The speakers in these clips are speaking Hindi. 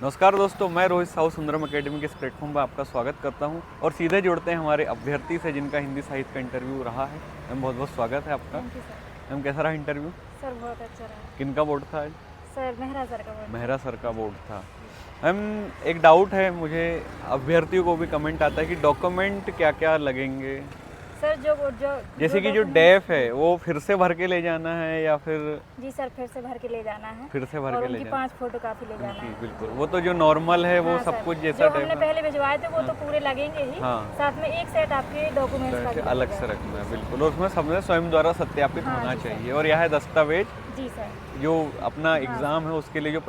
नमस्कार दोस्तों, मैं रोहित साहू सुंदरम एकेडमी के इस प्लेटफॉर्म पर आपका स्वागत करता हूं और सीधे जुड़ते हैं हमारे अभ्यर्थी से जिनका हिंदी साहित्य का इंटरव्यू रहा है। मैम बहुत बहुत स्वागत है आपका। Thank you sir. मैम कैसा रहा इंटरव्यू? सर बहुत अच्छा रहा। किनका बोर्ड था आज? सर मेहरा सर का बोर्ड। मेहरा सर का बोर्ड था। मैम एक डाउट है मुझे, अभ्यर्थियों को भी कमेंट आता है कि डॉक्यूमेंट क्या क्या लगेंगे? सर जो जैसे कि जो डेफ है वो फिर से भर के ले जाना है या फिर? जी सर, फिर से भर के ले जाना है। फिर से भर और के ले उनकी जाना 5 फोटो कापी ले जाना जी है। बिल्कुल, वो तो जो नॉर्मल है वो हाँ सब सर, कुछ जैसा जो हमने टाइप पहले भिजवाए थे वो तो पूरे लगेंगे ही। हाँ। साथ में एक सेट आपके डॉक्यूमेंट्स का भी अलग लगेगा। से रखना है बिल्कुल, और उसमें सबने स्वयं द्वारा सत्यापित हाँ, होना जी सर। चाहिए। और यह है दस्तावेज जी सर। जो अपना एग्जाम है उसके लिए जो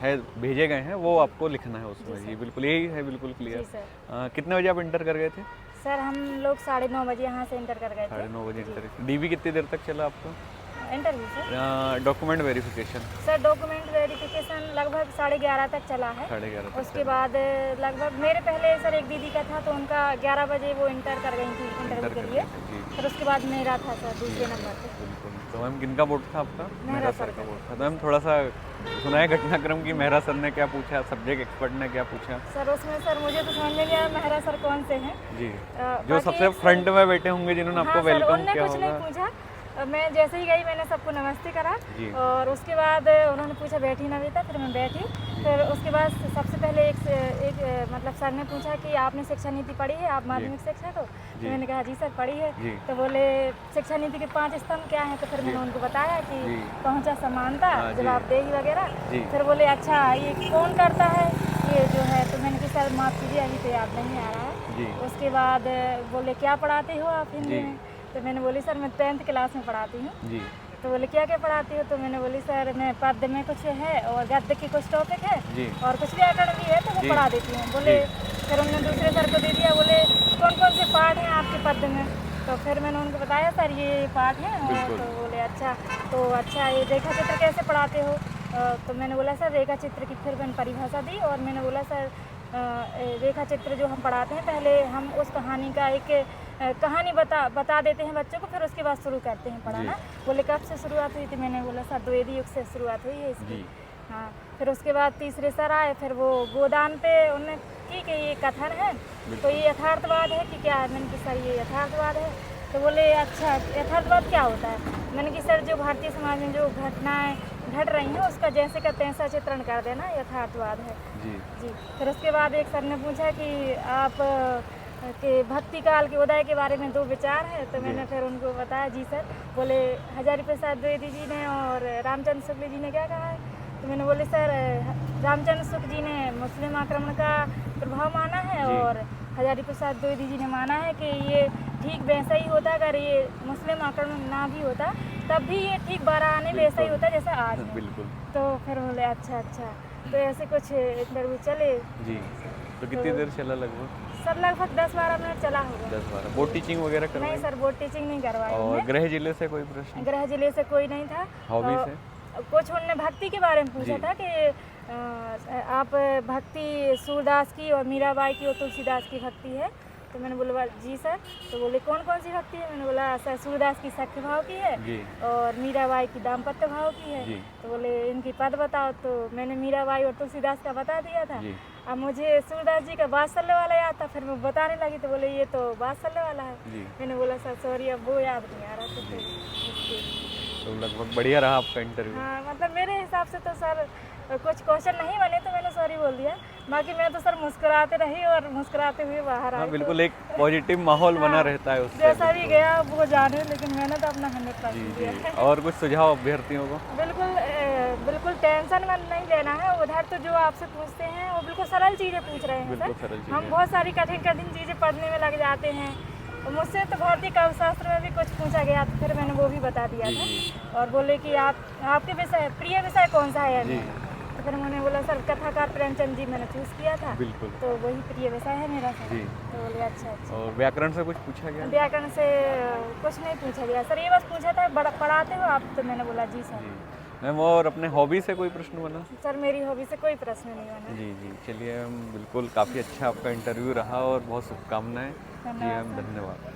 है भेजे गए हैं वो आपको लिखना है उसमें। जी जी सर। बिल्कुल, यही है, बिल्कुल जी क्लियर। सर। कितने बजे आप इंटर कर गए थे? सर हम लोग 9:30 बजे यहाँ से इंटर कर गए थे। 9:30 बजे जी। इंटर। डीवी कितनी देर तक चला आपका? Interview sir? Document verification sir document verification लगभग 11:30 तक चला है। 11:30 तक उसके बाद लगभग मेरे पहले सर एक दीदी का था तो उनका 11 बजे वो इंटर कर गई थी इंटरव्यू के लिए। जी फिर उसके बाद मेरा था सर दूसरे नंबर पे। बिल्कुल। तो मैम किनका बोर्ड था आपका? मेहरा सर का का। बोर्ड था। तो मैम थोड़ा सा सुनाए घटनाक्रम की, मेहरा सर ने क्या पूछा, सब्जेक्ट एक्सपर्ट ने क्या पूछा? सर उसमें सर मुझे तो समझ में नहीं आया मेहरा सर कौन से हैं। जी जो बाकी सबसे फ्रंट में बैठे होंगे जिन्होंने आपको हाँ सर, वेलकम उनने किया कुछ नहीं होगा। पूछा। मैं जैसे ही गई मैंने सबको नमस्ते करा जी। और उसके बाद उन्होंने पूछा बैठी नविता, फिर मैं बैठी। फिर उसके बाद सबसे पहले एक मतलब सर ने पूछा कि आपने शिक्षा नीति पढ़ी है, आप माध्यमिक शिक्षक हो? तो मैंने कहा जी सर पढ़ी है। जी। तो बोले शिक्षा नीति के 5 स्तंभ क्या हैं? तो फिर मैंने उनको बताया कि जी। पहुंचा, समानता, हाँ, जी। जवाबदेही वगैरह। जी। फिर बोले अच्छा ये कौन करता है ये जो है? तो मैंने कहा सर माफ़ कीजिए अभी तो याद नहीं आ रहा है। जी। उसके बाद बोले क्या पढ़ाते हो आप हिंदी जी। में? तो मैंने बोली सर मैं 10th क्लास में पढ़ाती हूँ। जी। तो बोले क्या क्या पढ़ाती हो? तो मैंने बोली सर मैं पद्य में कुछ है और गद्य के कुछ टॉपिक है जी। और कुछ व्याकरण भी है तो वो जी। पढ़ा देती हूँ। बोले फिर उन्होंने दूसरे सर को दे दिया, बोले कौन कौन से पाठ हैं आपके पद्य में? तो फिर मैंने उनको बताया सर ये पाठ हैं। और तो बोले अच्छा ये रेखा चित्र कैसे पढ़ाते हो? तो मैंने बोला सर रेखा चित्र की फिर मैंने परिभाषा दी और मैंने बोला सर रेखा चित्र जो हम पढ़ाते हैं पहले हम उस कहानी का एक कहानी बता देते हैं बच्चों को, फिर उसके बाद शुरू करते हैं पढ़ाना। बोले कब से शुरुआत हुई थी? मैंने बोला सर द्विवेदी युग से शुरुआत हुई है इसकी। हाँ। फिर उसके बाद तीसरे सर आए, फिर वो गोदान पे उन्होंने की कि ये कथन है तो ये यथार्थवाद है कि क्या है? मैंने कहा सर ये यथार्थवाद है। तो बोले अच्छा यथार्थवाद क्या होता है? मैंने कहा सर जो भारतीय समाज में जो घटनाएं घट रही हैं उसका जैसे का तैसा चित्रण कर देना यथार्थवाद है। जी। फिर उसके बाद एक सर ने पूछा कि आप के भक्ति काल के उदय के बारे में 2 विचार है। तो मैंने फिर उनको बताया जी सर। बोले हजारी प्रसाद द्विवेदी जी ने और रामचंद्र शुक्ल जी ने क्या कहा है? तो मैंने बोले सर रामचंद्र शुक्ल जी ने मुस्लिम आक्रमण का प्रभाव माना है और हजारी प्रसाद द्विवेदी जी ने माना है कि ये ठीक वैसा ही होता अगर ये मुस्लिम आक्रमण ना भी होता तब भी ये ठीक 12 आने वैसा ही होता जैसा आज है। बिल्कुल। तो फिर बोले अच्छा तो ऐसे कुछ इंटरव्यू चले। जी। तो कितनी देर चला लगभग? सर लगभग 10-12 मिनट चला होगा। 10-12। बोर्ड टीचिंग वगैरह करवाई? नहीं सर बोर्ड टीचिंग नहीं करवाई। और गृह जिले से कोई प्रश्न? गृह जिले से कोई नहीं था। हॉबी से? कुछ उन्होंने भक्ति के बारे में पूछा था कि आप भक्ति सूरदास की और मीराबाई की और तुलसीदास की भक्ति है। तो मैंने बोला जी सर। तो बोले कौन कौन सी भक्ति है? मैंने बोला सर सूरदास की सख्य भाव की है और मीराबाई की दाम्पत्य भाव की है। तो बोले इनकी पद बताओ। तो मैंने मीराबाई और तुलसीदास का बता दिया था। अब मुझे सूरदास जी का वात्सल्य वाला याद था, फिर मैं बताने लगी तो बोले ये तो वात्सल्य वाला है। मैंने बोला सर सॉरी अब वो याद नहीं आ रहा था। तो लगभग बढ़िया रहा आपका इंटरव्यू? हाँ मतलब मेरे हिसाब से तो सर कुछ क्वेश्चन नहीं बने तो मैंने सॉरी बोल दिया। बाकी मैं तो सर मुस्कुराते रही और मुस्कुराते हुए बाहर आई। बिल्कुल, एक पॉजिटिव माहौल बना रहता है उससे। जैसा भी गया वो जाने, लेकिन मैंने तो अपना 100% दिया। और कुछ सुझाव अभ्यर्थियों को? बिल्कुल टेंशन नहीं लेना है। उधर तो जो आपसे पूछते हैं वो बिल्कुल सरल चीज़ें पूछ रहे हैं सर। हम बहुत सारी कठिन चीज़ें पढ़ने में लग जाते हैं। मुझसे तो भारतीय काव्यशास्त्र में भी कुछ पूछा गया तो फिर मैंने वो भी बता दिया था। और बोले कि आपके विषय प्रिय विषय कौन सा है? तो फिर मैंने बोला सर कथाकार प्रेमचंद जी मैंने चूज़ किया था। बिल्कुल। तो वही प्रिय विषय है मेरा सर। तो बोले अच्छा। और व्याकरण से कुछ पूछा गया? व्याकरण से कुछ नहीं पूछा गया सर, ये बस पूछा था पढ़ाते हो आप? तो मैंने बोला जी सर। मैम और अपने हॉबी से कोई प्रश्न बना? सर मेरी हॉबी से कोई प्रश्न नहीं बना। जी। चलिए मैम बिल्कुल काफ़ी अच्छा आपका इंटरव्यू रहा और बहुत शुभकामनाएं। जी मैम धन्यवाद।